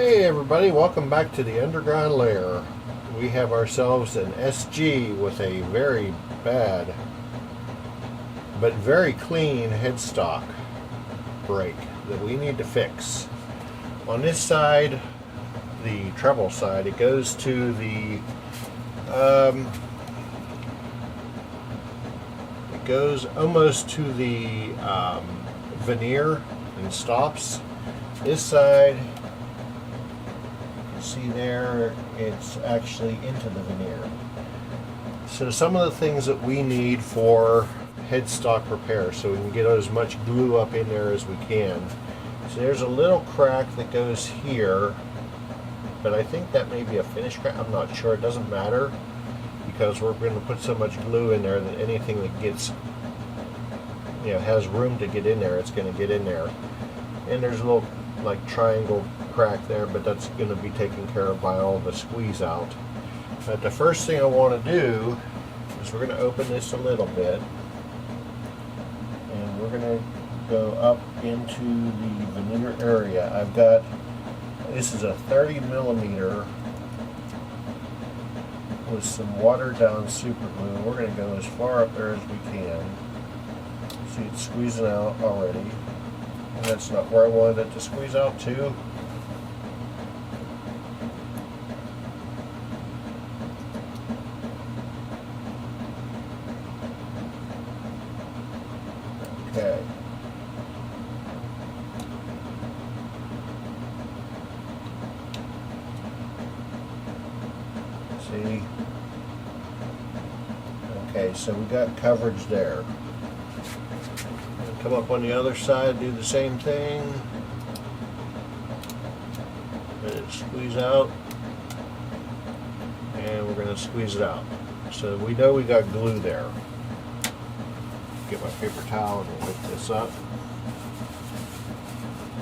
Hey everybody, welcome back to the underground lair. We have ourselves an SG with a very bad but very clean headstock break that we need to fix. On this side, the treble side, it goes to the it goes almost to the veneer and stops. This side, see there, it's actually into the veneer. So some of the things that we need for headstock repair, so we can get as much glue up in there as we can. So there's a little crack that goes here, but I think that may be a finish crack. I'm not sure. It doesn't matter because we're going to put so much glue in there that anything that gets, has room to get in there, it's going to get in there. And there's a little like triangle crack there, but that's going to be taken care of by all the squeeze out. But the first thing I want to do is we're going to open this a little bit, and we're going to go up into the veneer area. I've got, this is a 30 millimeter with some watered down super glue. We're going to go as far up there as we can. See, it's squeezing out already. And that's not where I wanted it to squeeze out to. Okay. See? Okay, so we got coverage there. Come up on the other side, do the same thing. Let it squeeze out. And we're going to squeeze it out. So we know we got glue there. Get my paper towel and wipe this up.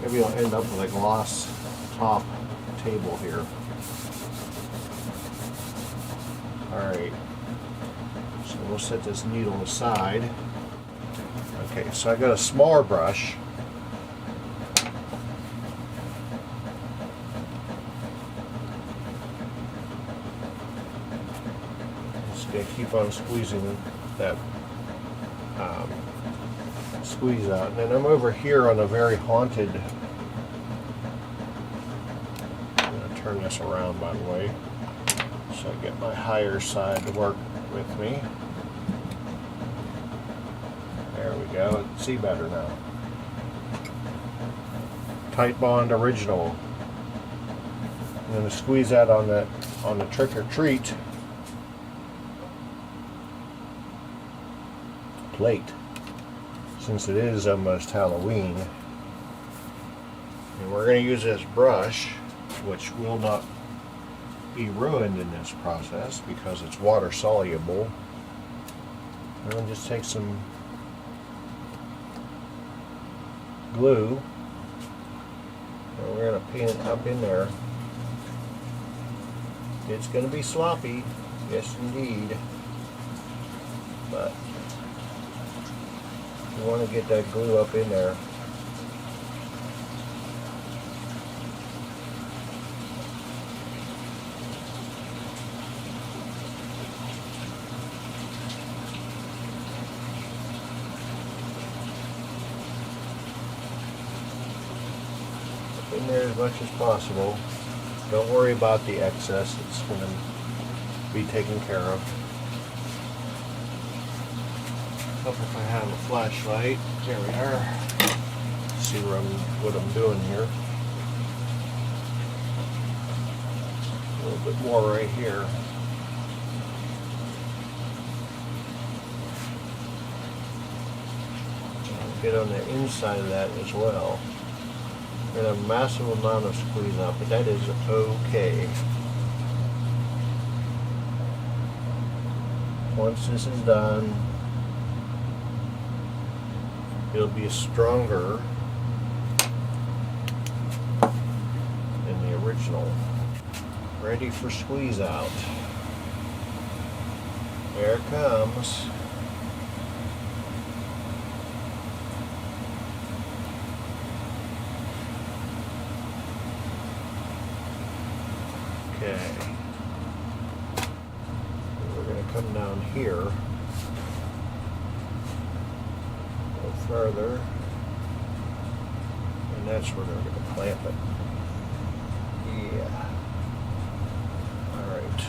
Maybe I'll end up with a gloss top table here. Alright. So we'll set this needle aside. Okay, so I got a smaller brush. Just gonna keep on squeezing that squeeze out, and then I'm over here on a very haunted. I'm gonna turn this around, by the way, so I get my higher side to work with me. There we go. See better now. Titebond original. I'm going to squeeze that on the Trick or Treat plate, since it is almost Halloween. And we're going to use this brush, which will not be ruined in this process because it's water soluble. And we'll just take some glue, and we're going to paint it up in there. It's going to be sloppy, yes indeed, but you want to get that glue up in there. In there as much as possible. Don't worry about the excess, it's going to be taken care of. Hope if I have a flashlight, there we are. See what I'm doing here. A little bit more right here. I'll get on the inside of that as well. And a massive amount of squeeze out, but that is okay. Once this is done, it'll be stronger than the original. Ready for squeeze out. There it comes. Okay. We're going to come down here a little further, and that's where they're going to clamp it. Yeah. All right.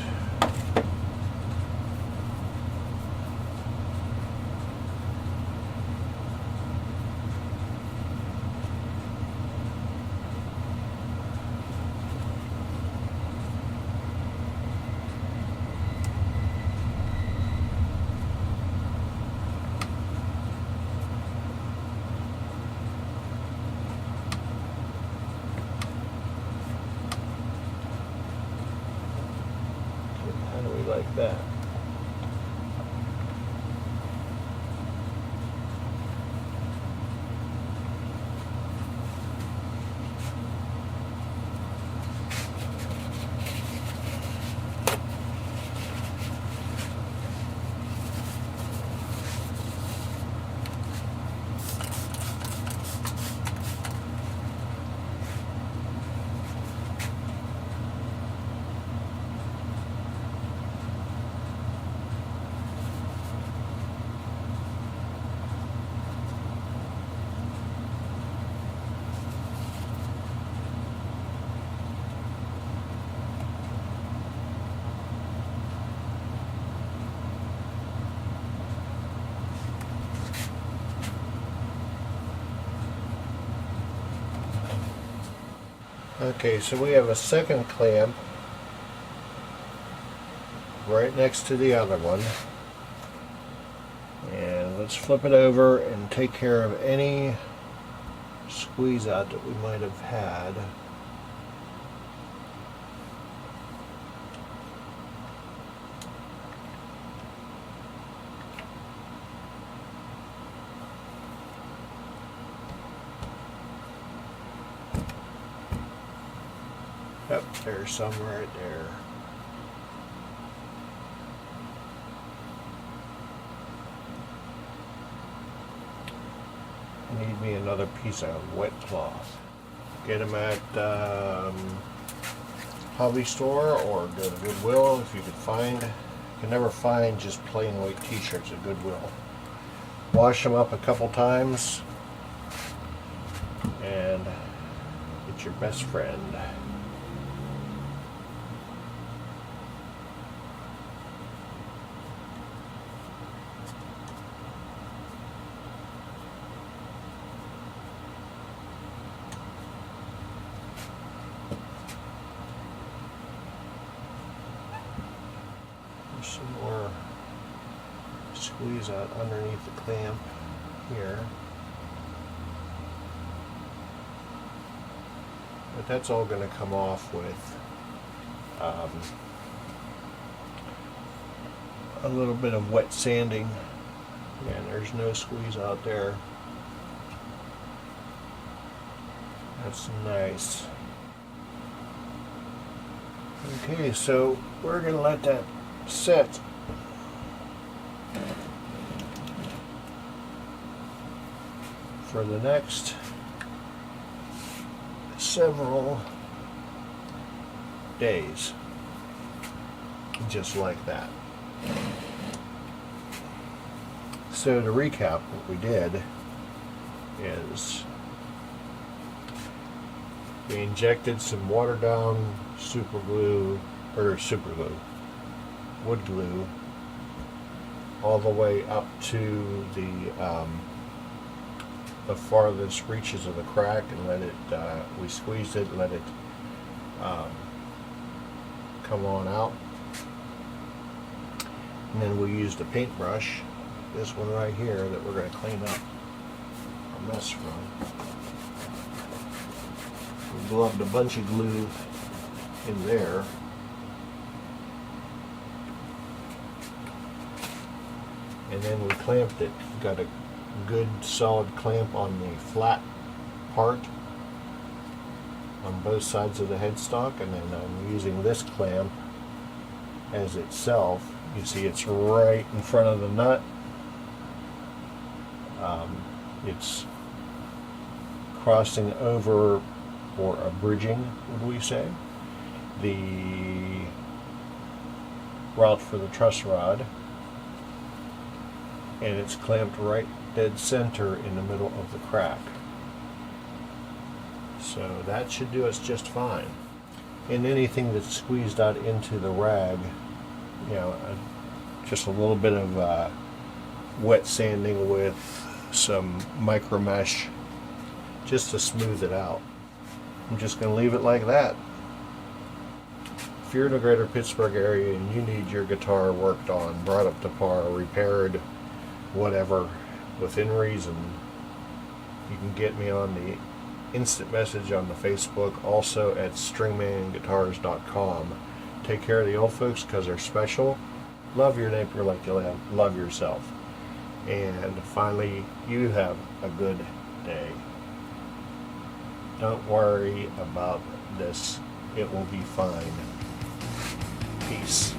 How do we like that? Okay, so we have a second clamp right next to the other one. And let's flip it over and take care of any squeeze out that we might have had. Yep, there's some right there. I need me another piece of wet cloth. Get them at hobby store or go to Goodwill if you could find. You can never find just plain white t-shirts at Goodwill. Wash them up a couple times and it's your best friend. Some more squeeze out underneath the clamp here. But that's all going to come off with a little bit of wet sanding. And there's no squeeze out there. That's nice. Okay, so we're going to let that set. For the next several days, just like that. So to recap, what we did is we injected some watered down wood glue all the way up to the farthest reaches of the crack and let it, we squeezed it, let it come on out. And then we used a paintbrush, this one right here, that we're going to clean up our mess from. We glubbed a bunch of glue in there. And then we clamped it, got a good solid clamp on the flat part on both sides of the headstock, and then I'm using this clamp as itself. You see it's right in front of the nut. It's crossing over or abridging, would we say, the route for the truss rod, and it's clamped right dead center in the middle of the crack. So that should do us just fine. And anything that's squeezed out into the rag, you know, just a little bit of wet sanding with some micro mesh just to smooth it out. I'm just going to leave it like that. If you're in the greater Pittsburgh area and you need your guitar worked on, brought up to par, repaired, whatever, within reason, you can get me on the instant message on the Facebook, also at stringmanguitars.com. Take care of the old folks because they're special. Love your neighbor like you love yourself. And finally, you have a good day. Don't worry about this. It will be fine. Peace.